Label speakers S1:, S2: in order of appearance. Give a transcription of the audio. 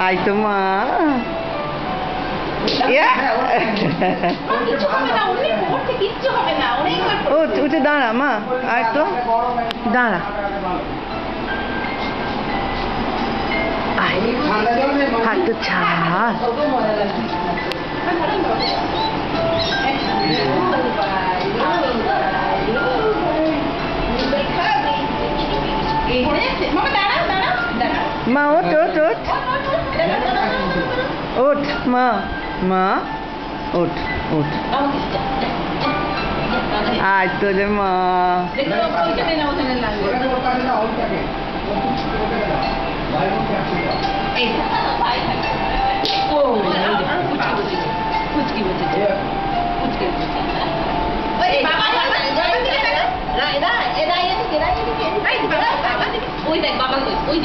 S1: I তো মা উঠে দাঁড়া মা আর তো দাঁড়া হাত তো ছাড় মা ওঠ ওঠ ওঠ ওঠ মা মা ওঠ ওঠ আজ তো রে মা
S2: ওই দেখ বাবা ওই